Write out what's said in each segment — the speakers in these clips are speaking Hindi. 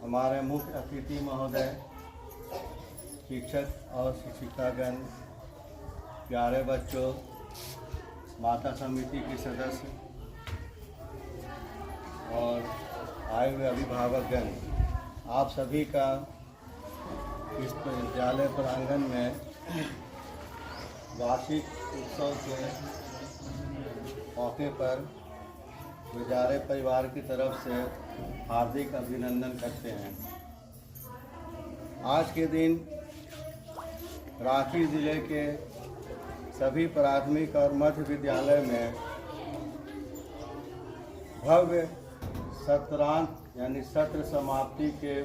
हमारे मुख्य अतिथि महोदय, शिक्षक और शिक्षिकागण, प्यारे बच्चों, माता समिति के सदस्य और आए हुए अभिभावकगण, आप सभी का इस विद्यालय प्रांगण में वार्षिक उत्सव के मौके पर विद्यालय परिवार की तरफ से हार्दिक अभिनंदन करते हैं। आज के दिन रांची ज़िले के सभी प्राथमिक और मध्य विद्यालय में भव्य सत्रांत यानी सत्र समाप्ति के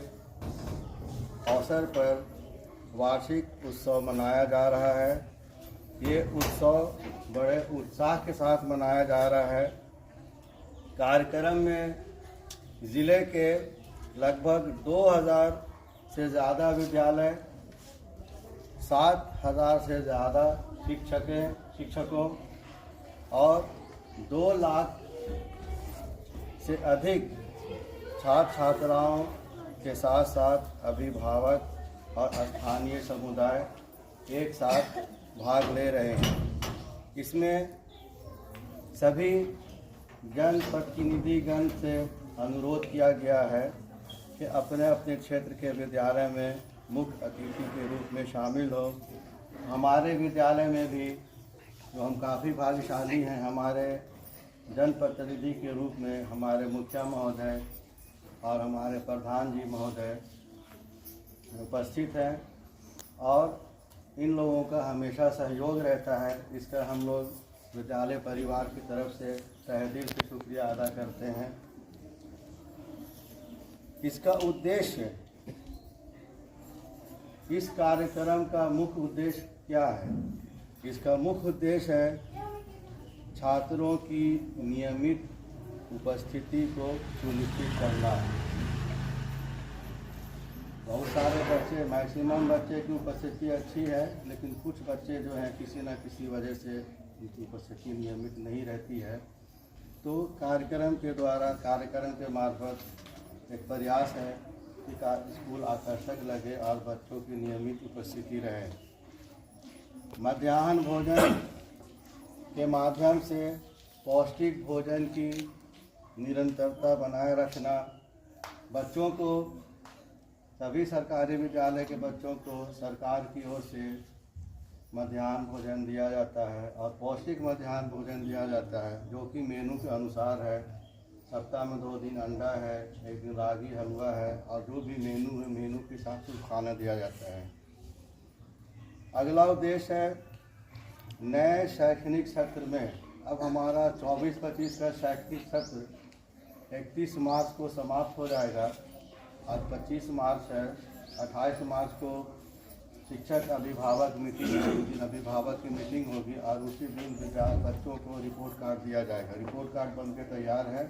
अवसर पर वार्षिक उत्सव मनाया जा रहा है। ये उत्सव बड़े उत्साह के साथ मनाया जा रहा है। कार्यक्रम में ज़िले के लगभग 2000 से ज़्यादा विद्यालय, 7000 से ज़्यादा शिक्षकों और 2 लाख से अधिक छात्र छात्राओं के साथ साथ अभिभावक और स्थानीय समुदाय एक साथ भाग ले रहे हैं। इसमें सभी जनप्रतिनिधिगण से अनुरोध किया गया है कि अपने अपने क्षेत्र के विद्यालय में मुख्य अतिथि के रूप में शामिल हो। हमारे विद्यालय में भी जो हम काफ़ी भाग्यशाली हैं, हमारे जनप्रतिनिधि के रूप में हमारे मुखिया महोदय और हमारे प्रधान जी महोदय उपस्थित हैं और इन लोगों का हमेशा सहयोग रहता है। इसका हम लोग विद्यालय परिवार की तरफ से तहे दिल से शुक्रिया अदा करते हैं। इसका उद्देश्य, इस कार्यक्रम का मुख्य उद्देश्य क्या है? इसका मुख्य उद्देश्य है छात्रों की नियमित उपस्थिति को सुनिश्चित करना। बहुत सारे बच्चे, मैक्सिमम बच्चे की उपस्थिति अच्छी है, लेकिन कुछ बच्चे जो हैं किसी न किसी वजह से उनकी उपस्थिति नियमित नहीं रहती है। तो कार्यक्रम के द्वारा, कार्यक्रम के मार्फत एक प्रयास है कि स्कूल आकर्षक लगे और बच्चों की नियमित उपस्थिति रहे। मध्याह्न भोजन के माध्यम से पौष्टिक भोजन की निरंतरता बनाए रखना बच्चों को, सभी सरकारी विद्यालय के बच्चों को सरकार की ओर से मध्याह्न भोजन दिया जाता है और पौष्टिक मध्याह्न भोजन दिया जाता है, जो कि मेनू के अनुसार है। सप्ताह में 2 दिन अंडा है, 1 दिन रागी हलवा है, और जो भी मेनू है मेनू के हिसाब से खाना दिया जाता है। अगला उद्देश्य है, नए शैक्षणिक सत्र में अब हमारा 24-25 का शैक्षणिक सत्र 31 मार्च को समाप्त हो जाएगा। आज 25 मार्च है, 28 मार्च को शिक्षक अभिभावक मीटिंग है, उस दिन अभिभावक की मीटिंग होगी और उसी दिन बच्चों को रिपोर्ट कार्ड दिया जाएगा। रिपोर्ट कार्ड बन के तैयार है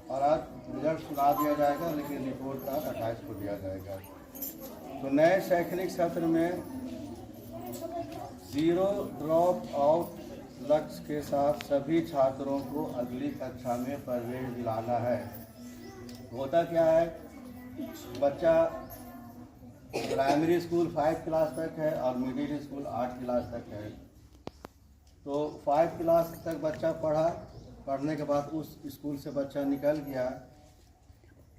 और आज रिजल्ट सुना दिया जाएगा, लेकिन रिपोर्ट कार्ड 28 को दिया जाएगा। तो नए शैक्षणिक सत्र में 0 ड्रॉप आउट लक्ष्य के साथ सभी छात्रों को अगली कक्षा में प्रवेश दिलाना है। होता क्या है, बच्चा प्राइमरी स्कूल 5 क्लास तक है और मिडिल स्कूल 8 क्लास तक है। तो 5 क्लास तक बच्चा पढ़ने के बाद उस स्कूल से बच्चा निकल गया,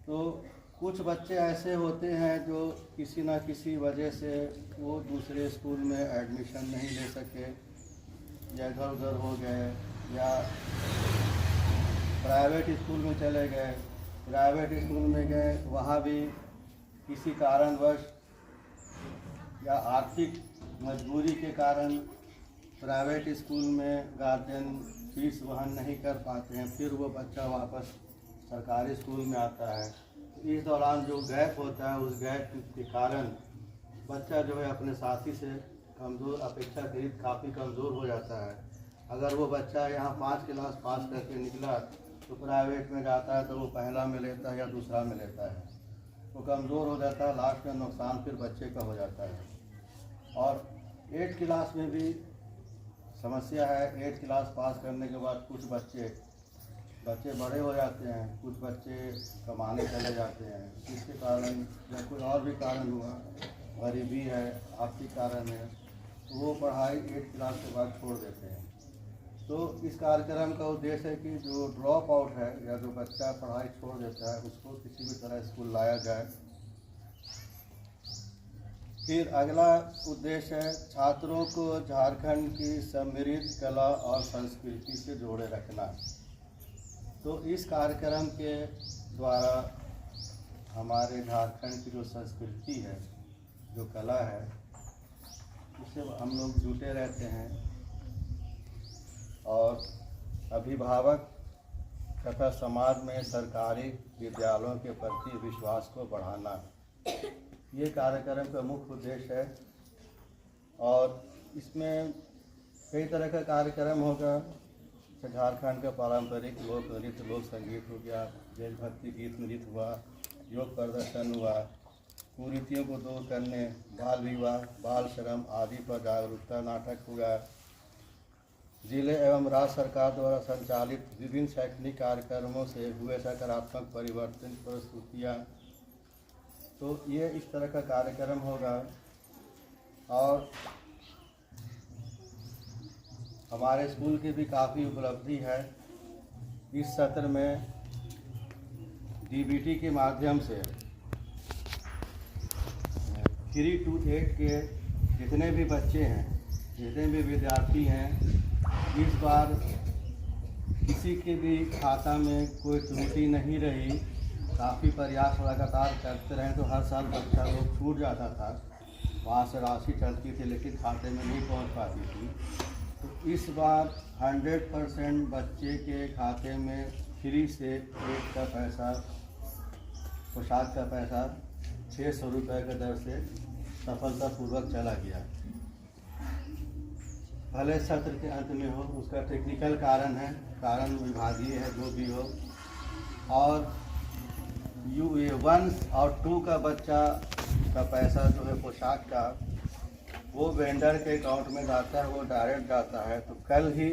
तो कुछ बच्चे ऐसे होते हैं जो किसी न किसी वजह से वो दूसरे स्कूल में एडमिशन नहीं ले सके, या इधर उधर हो गए, या प्राइवेट स्कूल में चले गए। प्राइवेट स्कूल में गए, वहाँ भी किसी कारणवश या आर्थिक मजबूरी के कारण प्राइवेट स्कूल में गार्जियन फीस वहन नहीं कर पाते हैं, फिर वो बच्चा वापस सरकारी स्कूल में आता है। इस दौरान जो गैप होता है, उस गैप के कारण बच्चा जो है अपने साथी से कमज़ोर, अपेक्षाकृत काफ़ी कमज़ोर हो जाता है। अगर वो बच्चा यहाँ 5 क्लास पास करके निकला तो प्राइवेट में जाता है तो वो पहला में लेता है या दूसरा में लेता है, वो कमज़ोर हो जाता है। लास्ट में नुकसान फिर बच्चे का हो जाता है। और 8 क्लास में भी समस्या है। 8 क्लास पास करने के बाद कुछ बच्चे बड़े हो जाते हैं, कुछ बच्चे कमाने चले जाते हैं। इसके कारण या कोई और भी कारण हुआ, गरीबी है, आर्थिक कारण है, तो वो पढ़ाई 8 क्लास के बाद छोड़ देते हैं। तो इस कार्यक्रम का उद्देश्य है कि जो ड्रॉप आउट है या जो बच्चा पढ़ाई छोड़ देता है, उसको किसी भी तरह स्कूल लाया जाए। फिर अगला उद्देश्य है छात्रों को झारखंड की समृद्ध कला और संस्कृति से जोड़े रखना। तो इस कार्यक्रम के द्वारा हमारे झारखंड की जो संस्कृति है, जो कला है, उससे हम लोग जुटे रहते हैं। और अभिभावक तथा समाज में सरकारी विद्यालयों के प्रति विश्वास को बढ़ाना, ये कार्यक्रम का मुख्य उद्देश्य है। और इसमें कई तरह का कार्यक्रम होगा। झारखंड का पारंपरिक लोक नृत्य, लोक संगीत हो गया, देशभक्ति गीत नृत्य हुआ, योग प्रदर्शन हुआ, कुरीतियों को दूर करने, बाल विवाह, बाल श्रम आदि पर जागरूकता नाटक हुआ। जिले एवं राज्य सरकार द्वारा संचालित विभिन्न शैक्षणिक कार्यक्रमों से हुए सकारात्मक परिवर्तन प्रस्तुतियाँ, तो ये इस तरह का कार्यक्रम होगा। और हमारे स्कूल की भी काफ़ी उपलब्धि है। इस सत्र में डीबीटी के माध्यम से 3 to 8 के जितने भी बच्चे हैं, जितने भी विद्यार्थी हैं, इस बार किसी के भी खाता में कोई त्रुटि नहीं रही। काफ़ी प्रयास लगातार करते रहे तो हर साल बच्चा लोग छूट जाता था, वहाँ से राशि चलती थी लेकिन खाते में नहीं पहुँच पाती थी। तो इस बार 100% बच्चे के खाते में फ्री से एक का पैसा, पोशाक का पैसा 600 रुपये के दर से सफलतापूर्वक चला गया। भले सत्र के अंत में हो, उसका टेक्निकल कारण है, कारण विभागीय है, जो भी हो। और U1 और 2 का बच्चा का पैसा जो है पोशाक का, वो वेंडर के अकाउंट में जाता है, वो डायरेक्ट जाता है। तो कल ही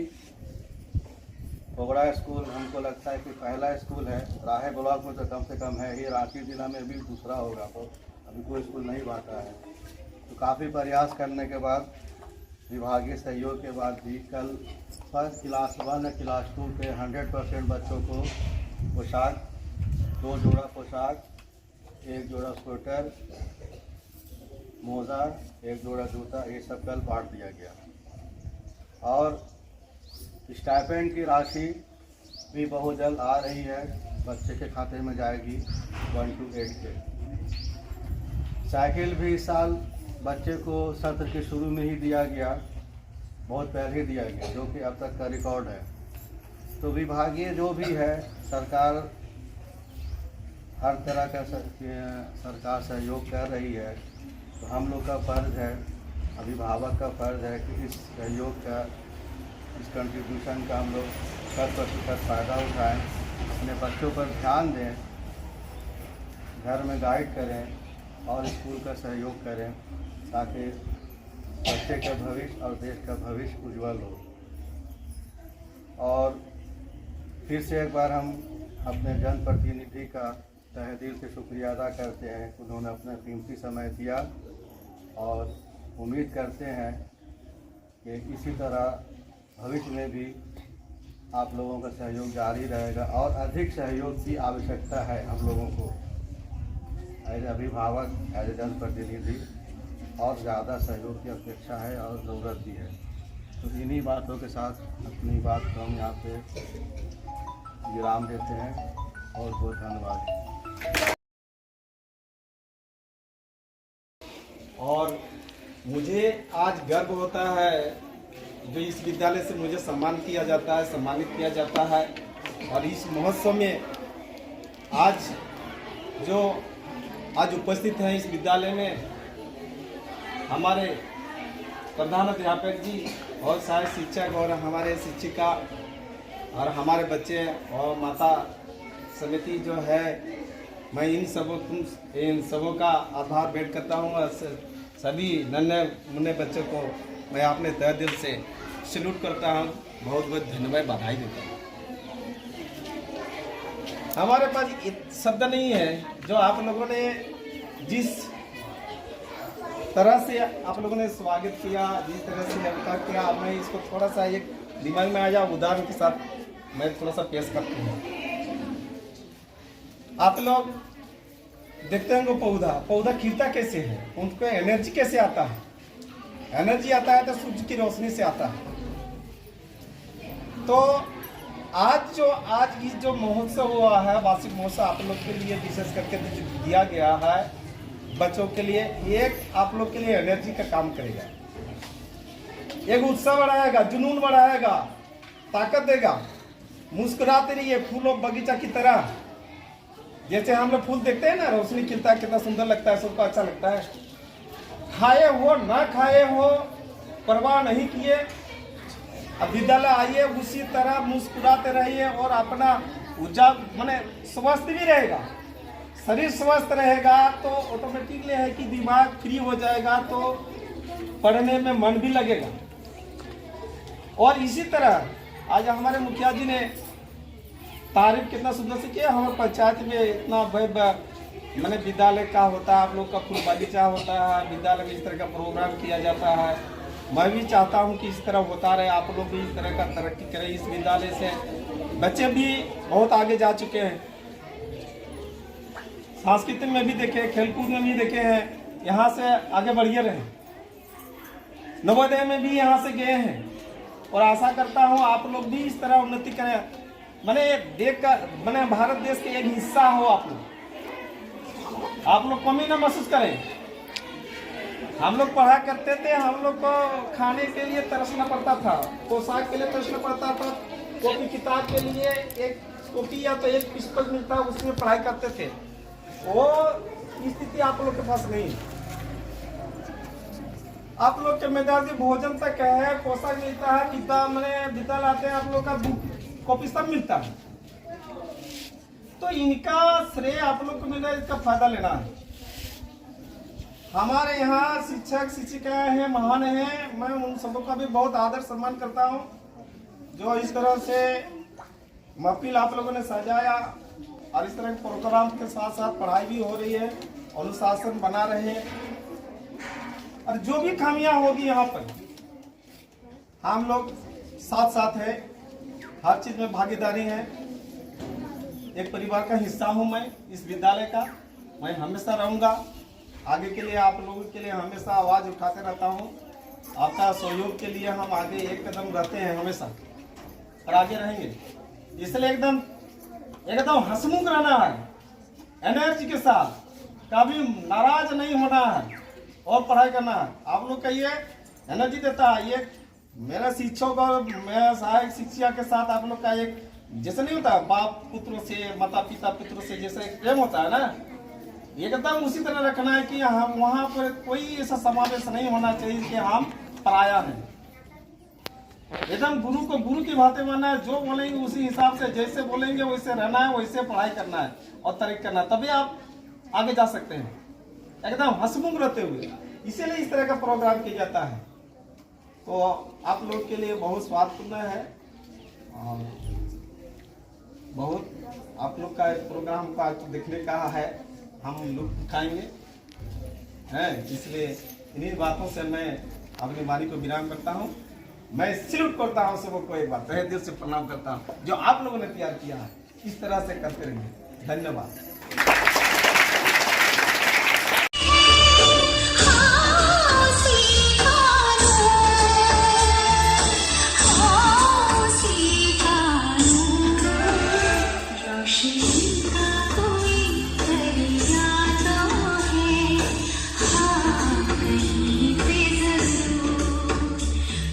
बोगड़ा स्कूल, हमको लगता है कि पहला स्कूल है, राहे ब्लॉक में तो कम से कम है ही, रांची जिला में भी दूसरा होगा, तो अभी कोई स्कूल नहीं बांटा है। तो काफ़ी प्रयास करने के बाद, विभागीय सहयोग के बाद भी कल फर्स्ट क्लास 1 और क्लास 2 के 100% बच्चों को पोशाक, 2 जोड़ा पोशाक एक जोड़ा स्वेटर, मोजा, एक जोड़ा जूता, ये सब कल बांट दिया गया। और स्टाइपेंड की राशि भी बहुत जल्द आ रही है, बच्चे के खाते में जाएगी 1 to 8 के। साइकिल भी इस साल बच्चे को सत्र के शुरू में ही दिया गया, बहुत पहले ही दिया गया, जो कि अब तक का रिकॉर्ड है। तो विभागीय जो भी है, सरकार हर तरह का सरकार सहयोग कर रही है। तो हम लोग का फ़र्ज़ है, अभिभावक का फ़र्ज़ है कि इस सहयोग का, इस कंट्रीब्यूशन का हम लोग 100% फ़ायदा उठाएं, अपने बच्चों पर ध्यान दें, घर में गाइड करें और स्कूल का सहयोग करें, ताकि बच्चे का भविष्य और देश का भविष्य उज्जवल हो। और फिर से एक बार हम अपने जनप्रतिनिधि का तहे दिल से शुक्रिया अदा करते हैं, उन्होंने अपना कीमती समय दिया, और उम्मीद करते हैं कि इसी तरह भविष्य में भी आप लोगों का सहयोग जारी रहेगा। और अधिक सहयोग की आवश्यकता है हम लोगों को, एज अभिभावक, एज जनप्रतिनिधि, और ज़्यादा सहयोग की अपेक्षा है और ज़रूरत भी है। तो इन्हीं बातों के साथ अपनी बात को हम यहाँ पे विराम देते हैं, और बहुत धन्यवाद। और मुझे आज गर्व होता है जो इस विद्यालय से मुझे सम्मान किया जाता है, सम्मानित किया जाता है। और इस महोत्सव में आज उपस्थित हैं इस विद्यालय में हमारे प्रधानाध्यापक जी और सारे शिक्षक और हमारे शिक्षिका और हमारे बच्चे और माता समिति जो है। मैं इन सबों का आभार व्यक्त करता हूँ, और सभी नन्हे मुन्ने बच्चों को मैं अपने तहे दिल से सैल्यूट करता हूँ, बहुत बहुत धन्यवाद, बधाई देता हूँ। हमारे पास शब्द नहीं है जो आप लोगों ने जिस तरह से आप लोगों ने स्वागत किया, जिस तरह से व्यवहार किया, मैं इसको थोड़ा सा एक दिमाग में आया उदाहरण के साथ मैं थोड़ा सा पेश करता हूँ। आप लोग देखते होंगे पौधा खिलता कैसे है, उनको एनर्जी कैसे आता है। एनर्जी आता है तो सूर्य की रोशनी से आता है। तो आज इस जो महोत्सव हुआ है, वार्षिक महोत्सव, आप लोग के लिए विशेष करके दिया गया है बच्चों के लिए, एक आप लोग के लिए एनर्जी का काम करेगा, एक उत्साह बढ़ाएगा, जुनून बढ़ाएगा, ताकत देगा। मुस्कुराते रहिए फूलों बगीचा की तरह। जैसे हम लोग फूल देखते हैं ना, रोशनी खिलता है, कितना सुंदर लगता है, सबको अच्छा लगता है। खाए हो ना खाए हो परवाह नहीं किए, अब विद्यालय आइए, उसी तरह मुस्कुराते रहिए, और अपना ऊर्जा माने स्वस्थ भी रहेगा। शरीर स्वस्थ रहेगा तो ऑटोमेटिकली है कि दिमाग फ्री हो जाएगा, तो पढ़ने में मन भी लगेगा। और इसी तरह आज हमारे मुखिया जी ने तारीफ कितना सुंदर से किया। हमारे पंचायत में इतना मैंने विद्यालय का होता है, आप लोग का फूल बगीचा होता है, विद्यालय में इस तरह का प्रोग्राम किया जाता है। मैं भी चाहता हूं कि इस तरह होता रहे, आप लोग भी इस तरह का तरक्की करें। इस विद्यालय से बच्चे भी बहुत आगे जा चुके हैं, सांस्कृतिक में भी देखे, खेलकूद में भी देखे हैं, यहाँ से आगे बढ़िए रहे। नवोदय में भी यहाँ से गए हैं, और आशा करता हूँ आप लोग भी इस तरह उन्नति करें। मैंने भारत देश के एक हिस्सा हो आप लोग कमी ना महसूस करें। हम लोग पढ़ा करते थे, हम लोग को खाने के लिए तरसना पड़ता था, पोशाक के लिए तरसना पड़ता था, कॉपी किताब के लिए एक कॉपी या तो एक पुस्तक मिलता, उसमें पढ़ाई करते थे। वो स्थिति आप लोग के पास नहीं। आप लोग के मेधावी भोजन तक है, पोशाक मिलता है, किताब मैंने विद्यालय आते हैं, आप लोग का बुक कॉपी सब मिलता है। तो इनका श्रेय आप लोग को मिला, इसका फायदा लेना है। हमारे यहाँ शिक्षक शिक्षिकाएं हैं, महान हैं, मैं उन सबों का भी बहुत आदर सम्मान करता हूँ, जो इस तरह से महफिल आप लोगों ने सजाया, और इस तरह के प्रोग्राम के साथ साथ पढ़ाई भी हो रही है, अनुशासन बना रहे हैं। और जो भी खामियां होगी यहाँ पर हम लोग साथ साथ है, हर चीज में भागीदारी है। एक परिवार का हिस्सा हूँ मैं इस विद्यालय का, मैं हमेशा रहूँगा। आगे के लिए आप लोगों के लिए हमेशा आवाज़ उठाते रहता हूँ। आपका सहयोग के लिए हम आगे एक कदम रहते हैं हमेशा और आगे रहेंगे। इसलिए एकदम हंसमुख रहना है, एनर्जी के साथ, कभी नाराज नहीं होना है और पढ़ाई करना है। आप लोग का ये एनर्जी देता है। ये मेरा शिक्षक और मेरा सहायक शिक्षा के साथ आप लोग का एक जैसे नहीं होता बाप पुत्रों से, माता पिता पुत्रों से जैसे एक प्रेम होता है ना, एकदम उसी तरह रखना है कि हम वहाँ पर कोई ऐसा समावेश नहीं होना चाहिए कि हम पराया हैं। एकदम गुरु को गुरु की बातें मानना है। जो बोलेंगे उसी हिसाब से, जैसे बोलेंगे वैसे रहना है, वैसे पढ़ाई करना है और तरक्की करना है, तभी आप आगे जा सकते हैं एकदम हंसमुख रहते हुए। इसीलिए इस तरह का प्रोग्राम किया जाता है। तो आप लोग के लिए बहुत स्वादपूर्ण है और बहुत आप लोग का प्रोग्राम का देखने का है, हम लुत्फ उठाएंगे हैं। इसलिए इन्हीं बातों से मैं अपनी वाणी को विराम करता हूँ। मैं सैल्यूट करता हूँ सबको, एक बार तहे दिल से प्रणाम करता हूँ। जो आप लोगों ने तैयार किया है इस तरह से करते रहेंगे। धन्यवाद।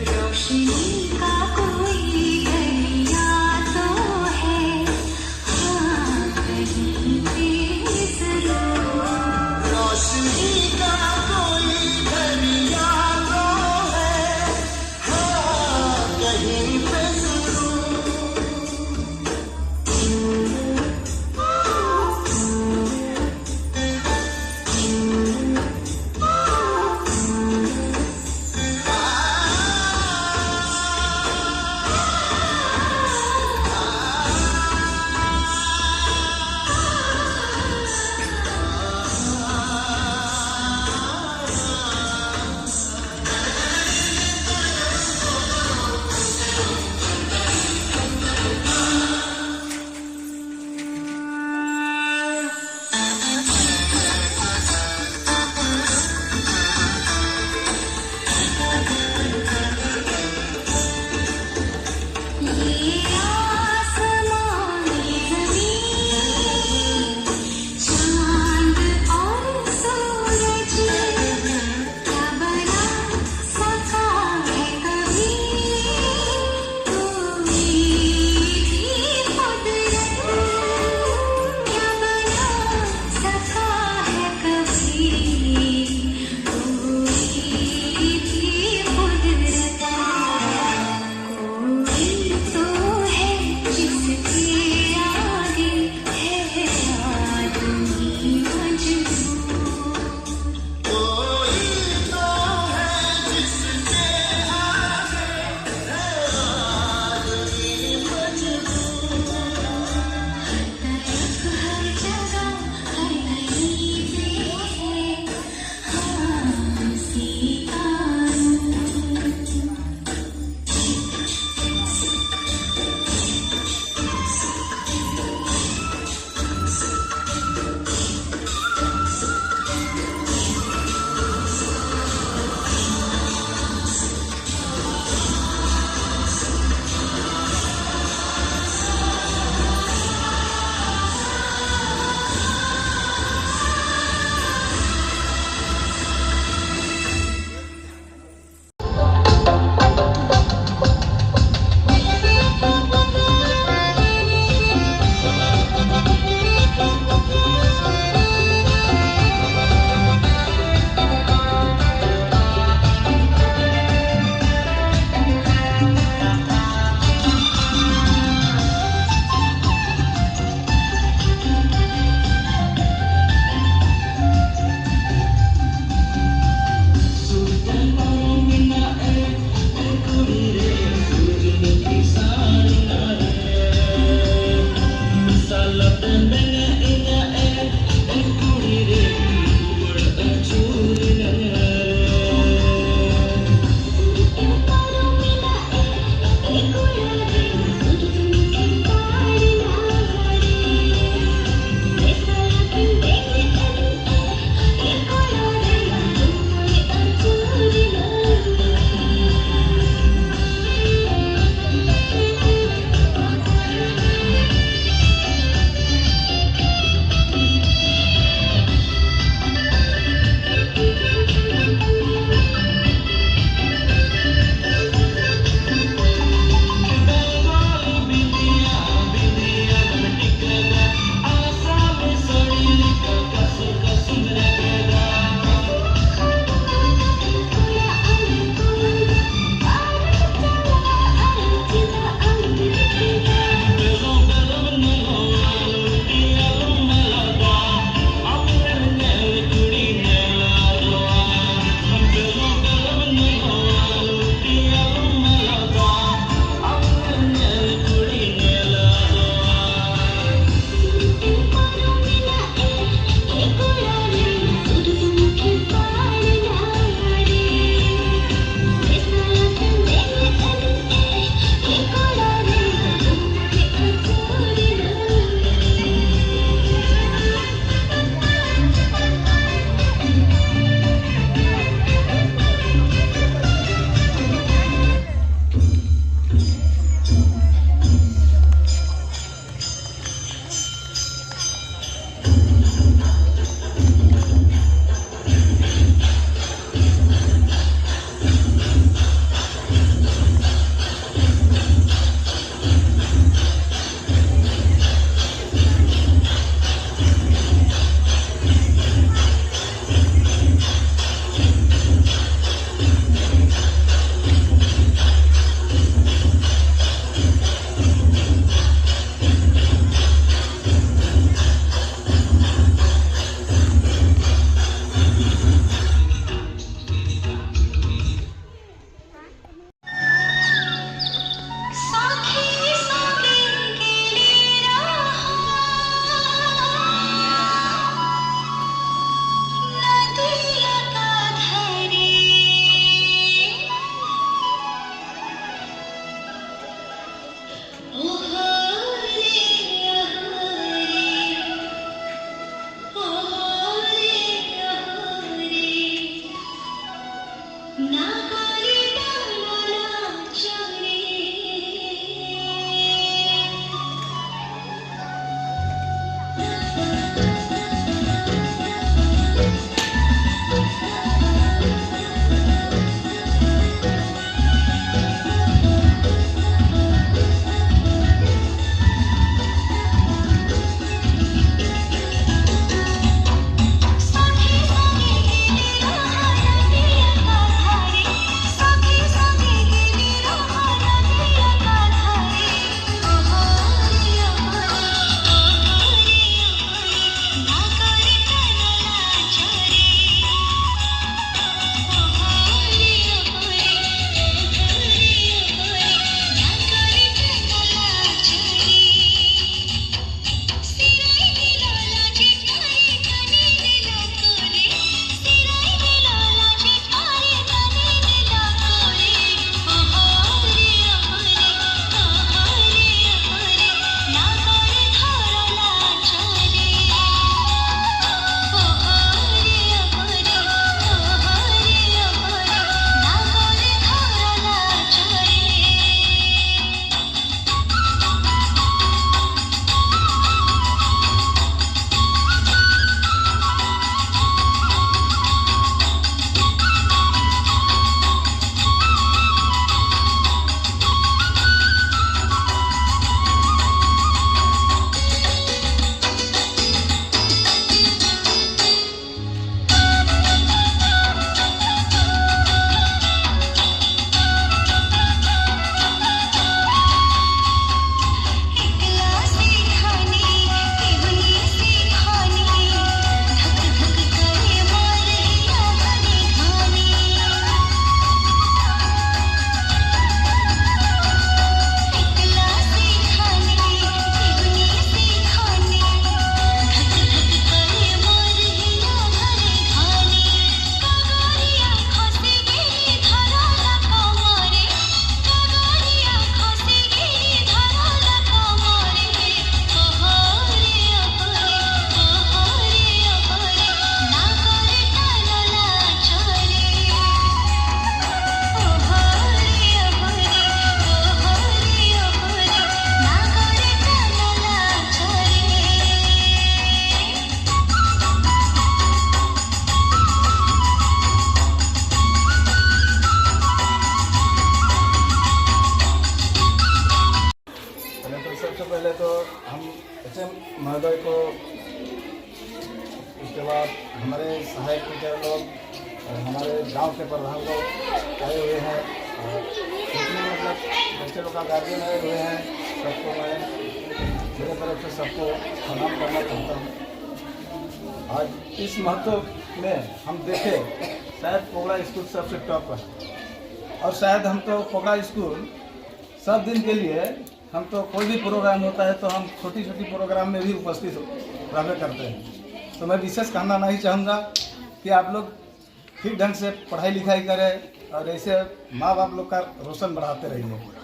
रोशनी उसके बाद हमारे सहायक टीचर लोग और हमारे गांव के प्रधान लोग आए हुए हैं और जितने मतलब बच्चे लोग का गार्जियन आए हुए हैं, सबको मैं मेरे तरफ से सबको प्रणाम करना चाहता हूँ। आज इस महत्व में हम देखें, शायद पोगड़ा स्कूल सबसे टॉप है और शायद हम तो पोगड़ा स्कूल सब दिन के लिए हम तो कोई भी प्रोग्राम होता है तो हम छोटी छोटी प्रोग्राम में भी उपस्थित रहते करते हैं। तो मैं विशेष कहना नहीं चाहूँगा कि आप लोग ठीक ढंग से पढ़ाई लिखाई करें और ऐसे माँ बाप लोग का रोशन बढ़ाते रहिए।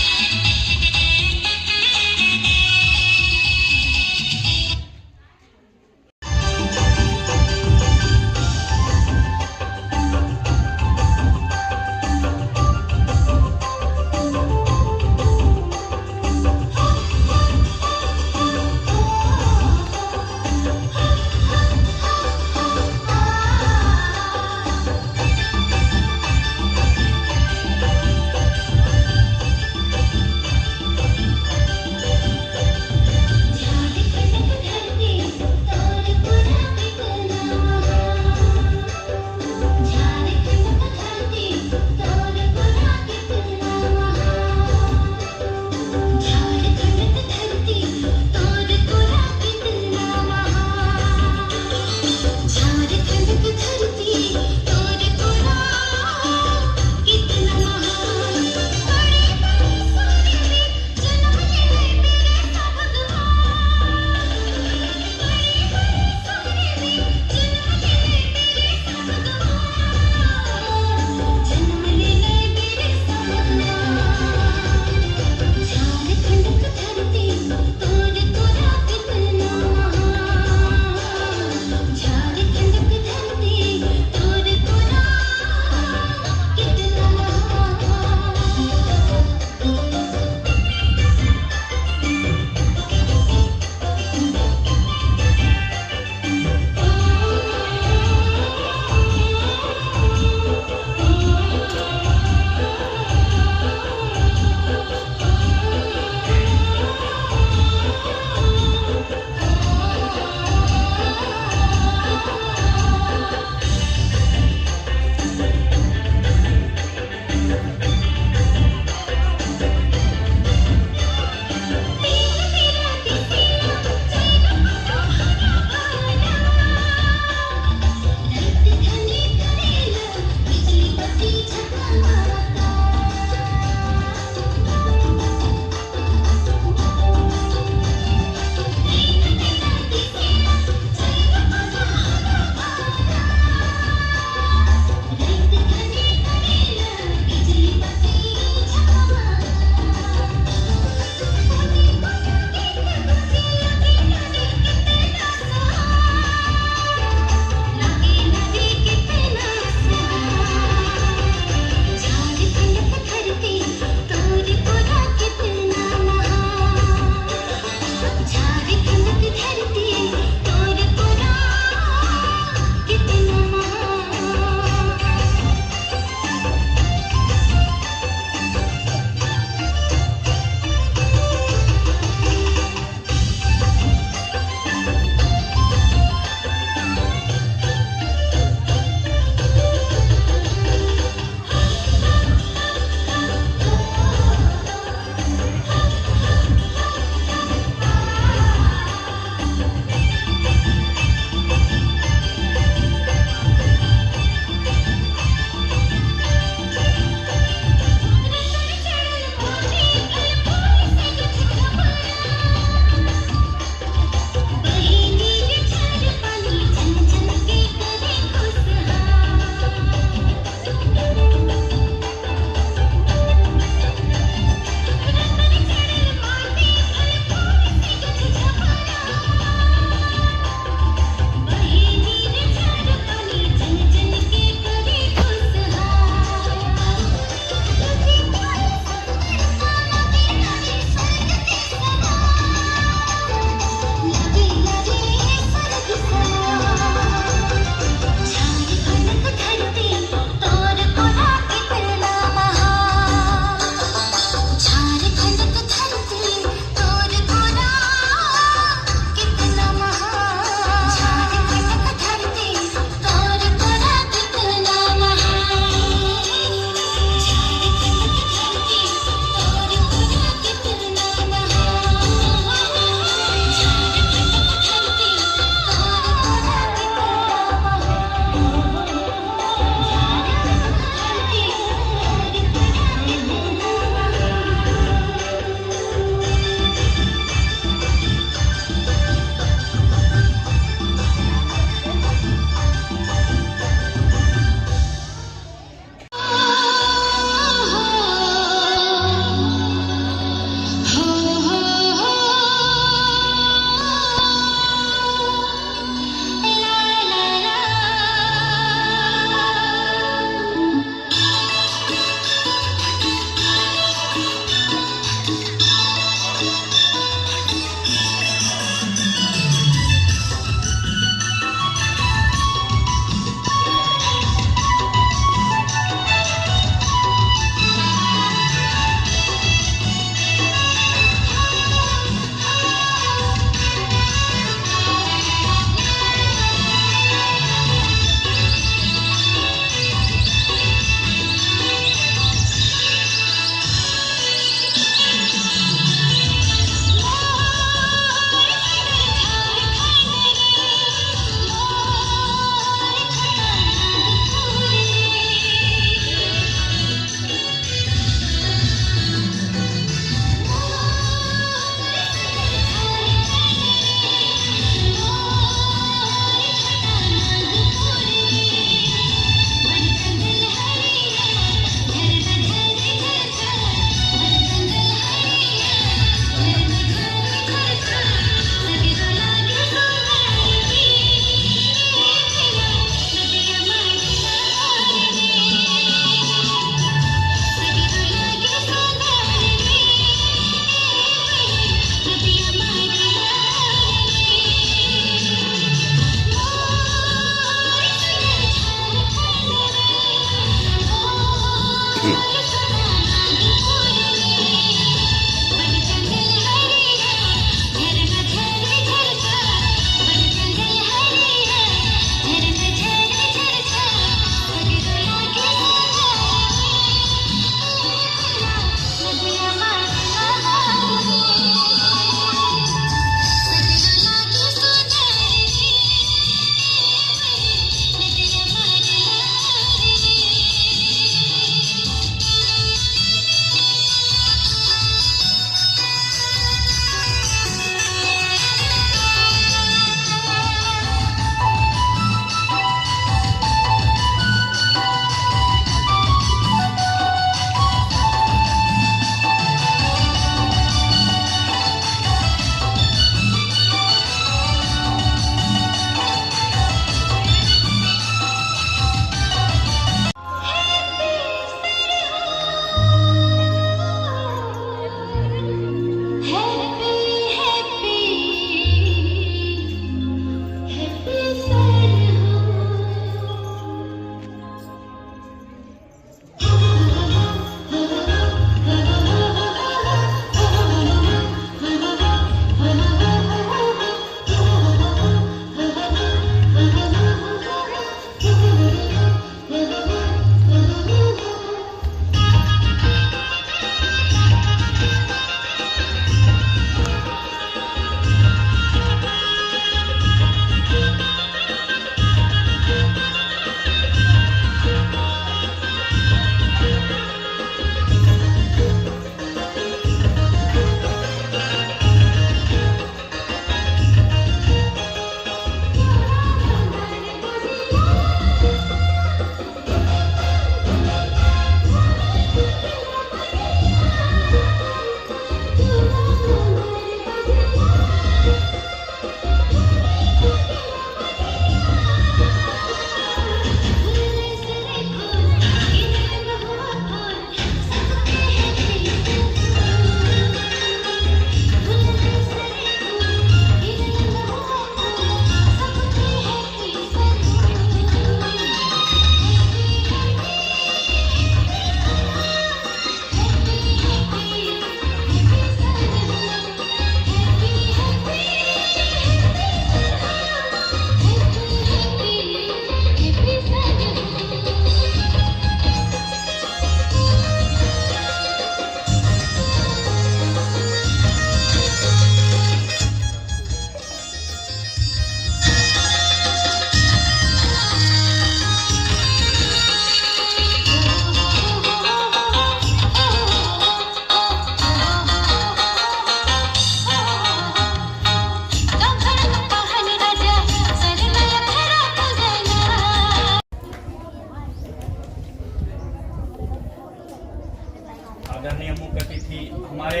आदरणीय मुख्य अतिथि हमारे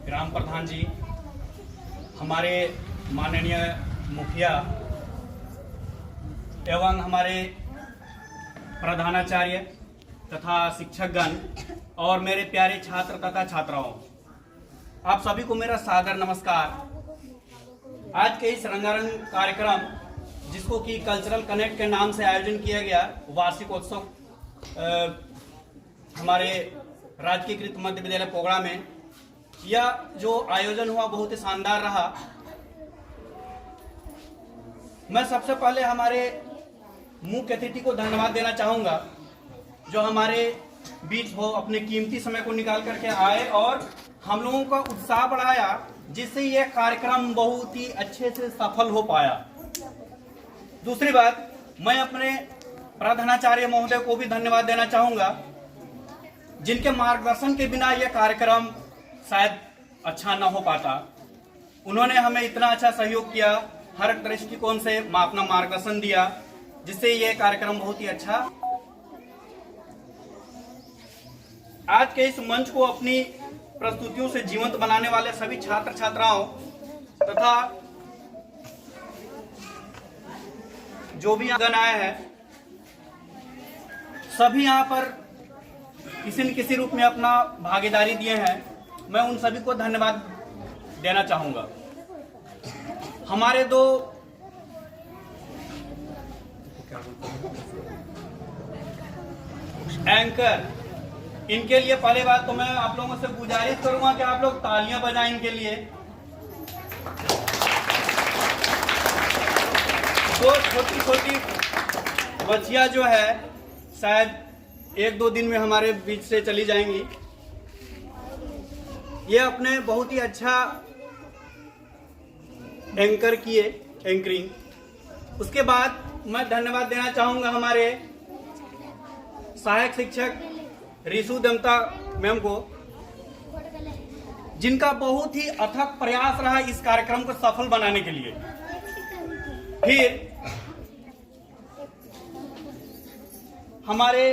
ग्राम प्रधान जी, हमारे माननीय मुखिया एवं हमारे प्रधानाचार्य तथा शिक्षकगण और मेरे प्यारे छात्र तथा छात्राओं, आप सभी को मेरा सादर नमस्कार। आज के इस रंगारंग कार्यक्रम जिसको कि कल्चरल कनेक्ट के नाम से आयोजन किया गया, वार्षिकोत्सव हमारे राजकीयकृत मध्य विद्यालय पोगड़ा में, यह जो आयोजन हुआ बहुत ही शानदार रहा। मैं सबसे पहले हमारे मुख्य अतिथि को धन्यवाद देना चाहूँगा जो हमारे बीच हो अपने कीमती समय को निकाल करके आए और हम लोगों का उत्साह बढ़ाया, जिससे यह कार्यक्रम बहुत ही अच्छे से सफल हो पाया। दूसरी बात, मैं अपने प्रधानाचार्य महोदय को भी धन्यवाद देना चाहूँगा, जिनके मार्गदर्शन के बिना यह कार्यक्रम शायद अच्छा न हो पाता। उन्होंने हमें इतना अच्छा सहयोग किया, हर दृष्टिकोण से अपना मार्गदर्शन दिया, जिससे यह कार्यक्रम बहुत ही अच्छा। आज के इस मंच को अपनी प्रस्तुतियों से जीवंत बनाने वाले सभी छात्र छात्राओं तथा जो भी गण आए हैं, सभी यहाँ पर किसी न किसी रूप में अपना भागीदारी दिए हैं, मैं उन सभी को धन्यवाद देना चाहूंगा। हमारे दो एंकर, इनके लिए पहले बात तो मैं आप लोगों से गुजारिश करूंगा कि आप लोग तालियां बजाएं इनके लिए। तो छोटी छोटी बच्चियां जो है शायद एक दो दिन में हमारे बीच से चली जाएंगी। ये अपने बहुत ही अच्छा एंकर किए, एंकरिंग। उसके बाद मैं धन्यवाद देना चाहूंगा हमारे सहायक शिक्षक रिशु दमता मैम को, जिनका बहुत ही अथक प्रयास रहा इस कार्यक्रम को सफल बनाने के लिए। फिर हमारे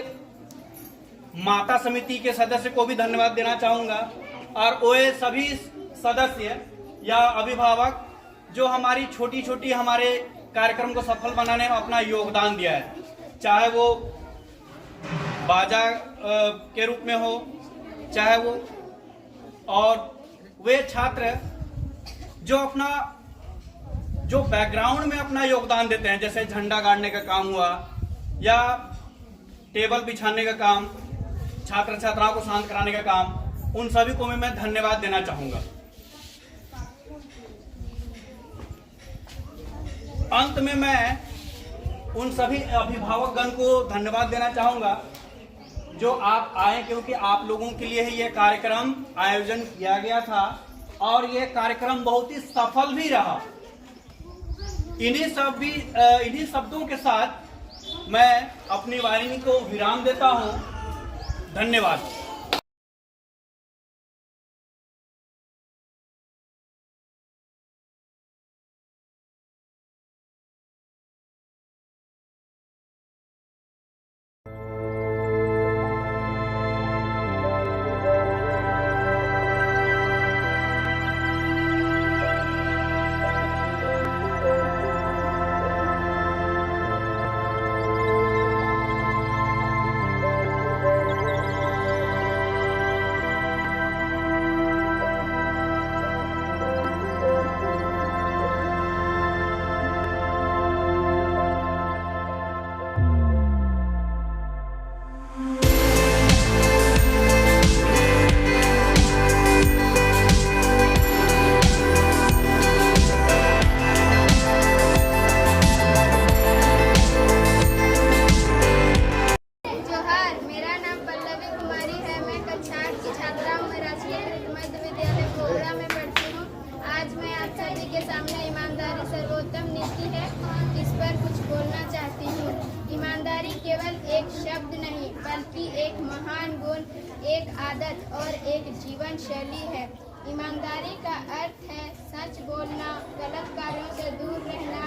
माता समिति के सदस्य को भी धन्यवाद देना चाहूंगा, और वो सभी सदस्य या अभिभावक जो हमारी छोटी छोटी हमारे कार्यक्रम को सफल बनाने में अपना योगदान दिया है, चाहे वो बाजा के रूप में हो, चाहे वो, और वे छात्र जो अपना जो बैकग्राउंड में अपना योगदान देते हैं, जैसे झंडा गाड़ने का काम हुआ या टेबल बिछाने का काम, छात्र छात्राओं को शांत कराने का काम, उन सभी को मैं धन्यवाद देना चाहूंगा। अंत में मैं उन सभी अभिभावकगण को धन्यवाद देना चाहूंगा जो आप आए, क्योंकि आप लोगों के लिए ही यह कार्यक्रम आयोजन किया गया था और यह कार्यक्रम बहुत ही सफल भी रहा। इन्हीं शब्दों के साथ मैं अपनी वाणी को विराम देता हूं। धन्यवाद। एक शब्द नहीं बल्कि एक महान गुण, एक आदत और एक जीवन शैली है। ईमानदारी का अर्थ है सच बोलना, गलत कार्यों से दूर रहना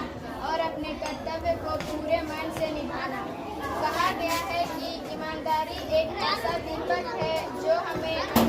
और अपने कर्तव्य को पूरे मन से निभाना। कहा गया है कि ईमानदारी एक ऐसा दीपक है जो हमें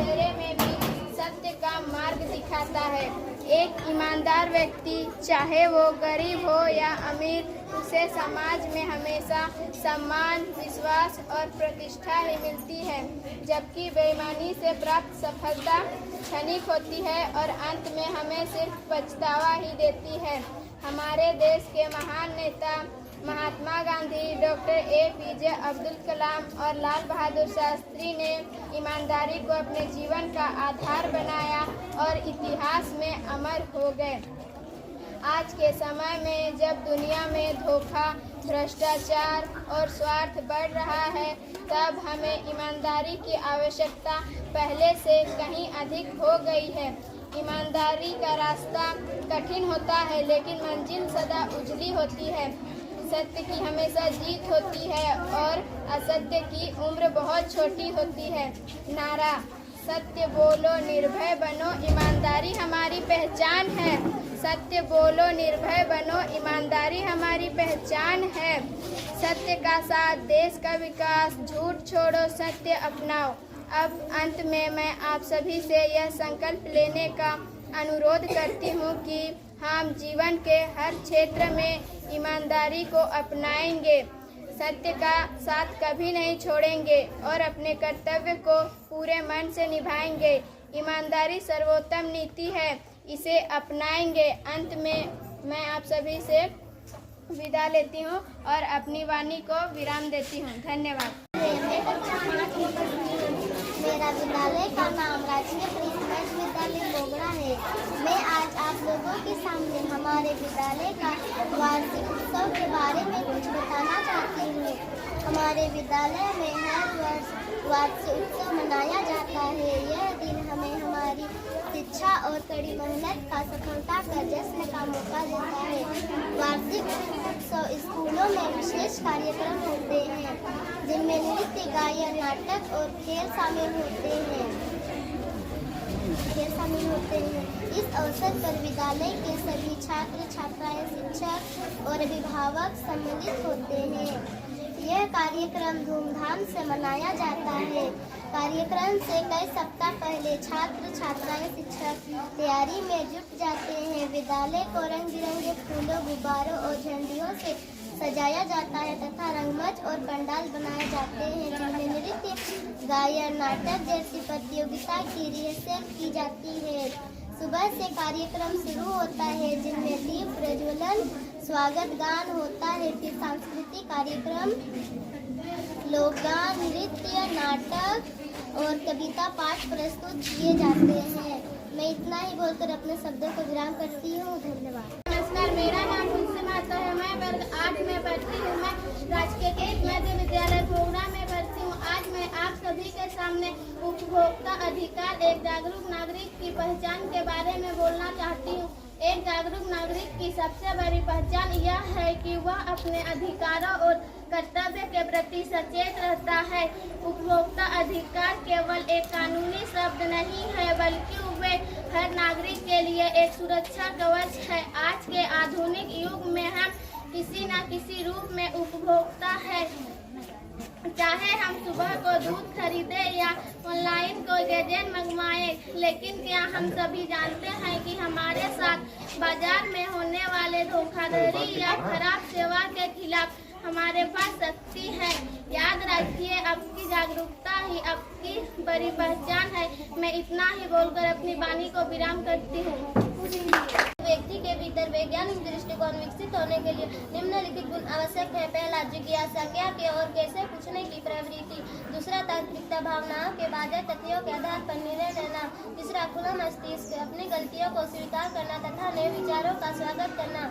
एक ईमानदार व्यक्ति, चाहे वो गरीब हो या अमीर, उसे समाज में हमेशा सम्मान, विश्वास और प्रतिष्ठा ही मिलती है, जबकि बेईमानी से प्राप्त सफलता क्षणिक होती है और अंत में हमें सिर्फ पछतावा ही देती है। हमारे देश के महान नेता महात्मा गांधी, डॉक्टर APJ अब्दुल कलाम और लाल बहादुर शास्त्री ने ईमानदारी को अपने जीवन का आधार बनाया और इतिहास में अमर हो गए। आज के समय में जब दुनिया में धोखा, भ्रष्टाचार और स्वार्थ बढ़ रहा है, तब हमें ईमानदारी की आवश्यकता पहले से कहीं अधिक हो गई है। ईमानदारी का रास्ता कठिन होता है, लेकिन मंजिल सदा उजली होती है। सत्य की हमेशा जीत होती है और असत्य की उम्र बहुत छोटी होती है। नारा, सत्य बोलो, निर्भय बनो, ईमानदारी हमारी पहचान है। सत्य बोलो, निर्भय बनो, ईमानदारी हमारी पहचान है। सत्य का साथ, देश का विकास, झूठ छोड़ो, सत्य अपनाओ। अब अंत में मैं आप सभी से यह संकल्प लेने का अनुरोध करती हूँ कि हम जीवन के हर क्षेत्र में ईमानदारी को अपनाएंगे, सत्य का साथ कभी नहीं छोड़ेंगे और अपने कर्तव्य को पूरे मन से निभाएंगे। ईमानदारी सर्वोत्तम नीति है, इसे अपनाएंगे। अंत में मैं आप सभी से विदा लेती हूँ और अपनी वाणी को विराम देती हूँ। धन्यवाद। मेरा विद्यालय का नाम राजकीय प्रिंसिपल विद्यालय बोगड़ा है। मैं आज आप लोगों के सामने हमारे विद्यालय का वार्षिक उत्सव के बारे में कुछ बताना चाहती हूँ। हमारे विद्यालय में हर वर्ष वार्षिक उत्सव मनाया जाता है। यह दिन हमें हमारी शिक्षा और कड़ी मेहनत का सफलता का जश्न का मौका देता है। वार्षिक उत्सव स्कूलों में विशेष कार्यक्रम होते हैं, जिनमें नृत्य, गायन, नाटक और खेल शामिल होते हैं। इस अवसर पर विद्यालय के सभी छात्र छात्राएं, शिक्षक और अभिभावक सम्मिलित होते हैं। यह कार्यक्रम धूमधाम से मनाया जाता है। कार्यक्रम से कई सप्ताह पहले छात्र छात्राएं, शिक्षक तैयारी में जुट जाते हैं। विद्यालय को रंग बिरंगे फूलों, गुब्बारों और झंडियों से सजाया जाता है तथा रंगमंच और पंडाल बनाए जाते हैं, जिनमें नृत्य, गायन, नाटक जैसी प्रतियोगिता की रिहर्सल की जाती है। सुबह से कार्यक्रम शुरू होता है, जिनमें दीप प्रज्वलन, स्वागत गान होता है। फिर सांस्कृतिक कार्यक्रम, लोकगान, नृत्य, नाटक और कविता पाठ प्रस्तुत किए जाते हैं। मैं इतना ही बोलकर अपने शब्दों को विराम करती हूँ। धन्यवाद। नमस्कार, मेरा नाम तुलसी माता है। मैं वर्ग 8 में पढ़ती हूँ। मैं राजकीय मध्य विद्यालय बोगड़ा में पढ़ती हूँ। आज मैं आप सभी के सामने उपभोक्ता अधिकार, एक जागरूक नागरिक की पहचान के बारे में बोलना चाहती हूँ। एक जागरूक नागरिक की सबसे बड़ी पहचान यह है कि वह अपने अधिकारों और कर्तव्य के प्रति सचेत रहता है। उपभोक्ता अधिकार केवल एक कानूनी शब्द नहीं है, बल्कि वे हर नागरिक के लिए एक सुरक्षा कवच है। आज के आधुनिक युग में हम किसी न किसी रूप में उपभोक्ता है। चाहे हम सुबह को दूध खरीदे या ऑनलाइन कोई गैजेट मंगवाएं, लेकिन क्या हम सभी जानते हैं कि हमारे साथ बाजार में होने वाले धोखाधड़ी या खराब सेवा के खिलाफ हमारे पास शक्ति है। याद रखिए, आपकी जागरूकता ही आपकी बड़ी पहचान है। मैं इतना ही बोलकर अपनी वाणी को विराम करती हूँ। व्यक्ति के भीतर वैज्ञानिक दृष्टिकोण विकसित होने के लिए निम्नलिखित गुण आवश्यक है। पहला, जिज्ञासा, क्या के और कैसे पूछने की प्रवृत्ति। दूसरा, तार्किकता, भावनाओं के बाध्य तथ्यों के आधार पर निर्णय लेना। तीसरा, खुला मस्तिष्क, अपनी गलतियों को स्वीकार करना तथा नए विचारों का स्वागत करना।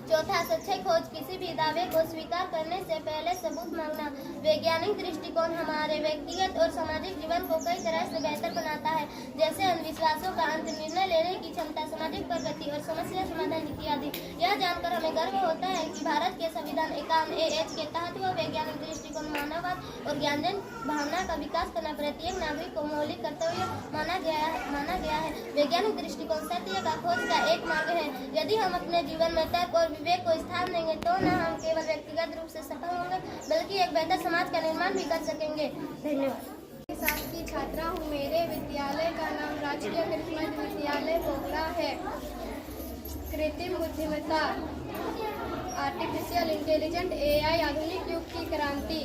चौथा, सच्चाई खोज, किसी भी दावे को स्वीकार करने से पहले सबूत मांगना। वैज्ञानिक दृष्टिकोण हमारे व्यक्तिगत और सामाजिक जीवन को कई तरह से बेहतर बनाता है, जैसे अंधविश्वासों का अंत, निर्णय लेने की क्षमता, सामाजिक प्रगति और समस्या समाधान इत्यादि। यह जानकर हमें गर्व होता है कि भारत के संविधान 51A(h) के तहत वह वैज्ञानिक दृष्टिकोण, मानववाद और ज्ञानजन भावना का विकास करना प्रत्येक नागरिक को मौलिक कर्तव्य माना गया है। वैज्ञानिक दृष्टिकोण सत्य का खोज का एक मार्ग है। यदि हम अपने जीवन में तर्क और विवेक को स्थान देंगे तो न हम केवल व्यक्तिगत रूप से सफल होंगे, बल्कि एक बेहतर समाज का निर्माण भी कर सकेंगे। धन्यवाद। साथ की छात्रा हूँ। मेरे विद्यालय का नाम राजकीय कृषि विद्यालय पोखरा है। कृत्रिम बुद्धिमत्ता आर्टिफिशियल इंटेलिजेंट AI आधुनिक युग की क्रांति।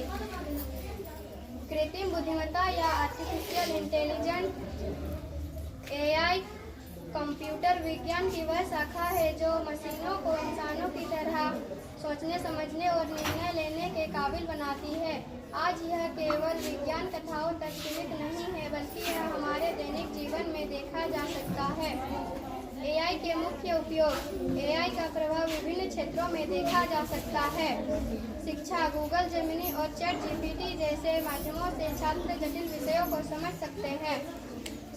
कृत्रिम बुद्धिमत्ता या आर्टिफिशियल इंटेलिजेंट AI कंप्यूटर विज्ञान की वह शाखा है जो मशीनों को इंसानों की तरह सोचने, समझने और निर्णय लेने के काबिल बनाती है। आज यह केवल विज्ञान कथाओं तक सीमित नहीं है, बल्कि यह हमारे दैनिक जीवन में देखा जा सकता है। AI के मुख्य उपयोग। AI का प्रभाव विभिन्न क्षेत्रों में देखा जा सकता है। शिक्षा, गूगल जेमिनी और ChatGPT जैसे माध्यमों से छात्र जटिल विषयों को समझ सकते हैं।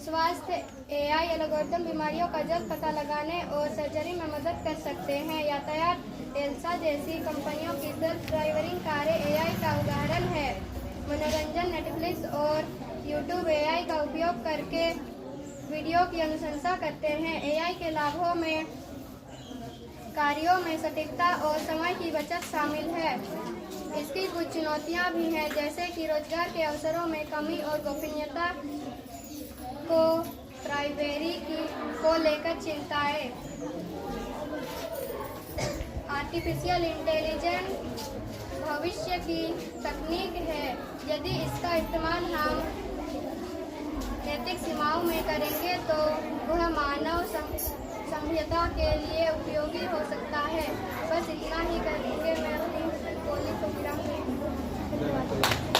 स्वास्थ्य, AI एल्गोरिथम बीमारियों का जल्द पता लगाने और सर्जरी में मदद कर सकते हैं। यातायात, एल्सा जैसी कंपनियों की सेल्फ ड्राइविंग कारें AI का उदाहरण है। मनोरंजन, नेटफ्लिक्स और यूट्यूब AI का उपयोग करके वीडियो की अनुशंसा करते हैं। AI के लाभों में कार्यों में सटीकता और समय की बचत शामिल है। इसकी कुछ चुनौतियां भी हैं, जैसे कि रोजगार के अवसरों में कमी और गोपनीयता को प्राइवेसी को लेकर चिंताएं। आर्टिफिशियल इंटेलिजेंस भविष्य की तकनीक है। यदि इसका इस्तेमाल हम नैतिक सीमाओं में करेंगे तो वह मानव सभ्यता के लिए उपयोगी हो सकता है। बस इतना ही करेंगे। मैं अपनी बोली को विराम देती हूँ।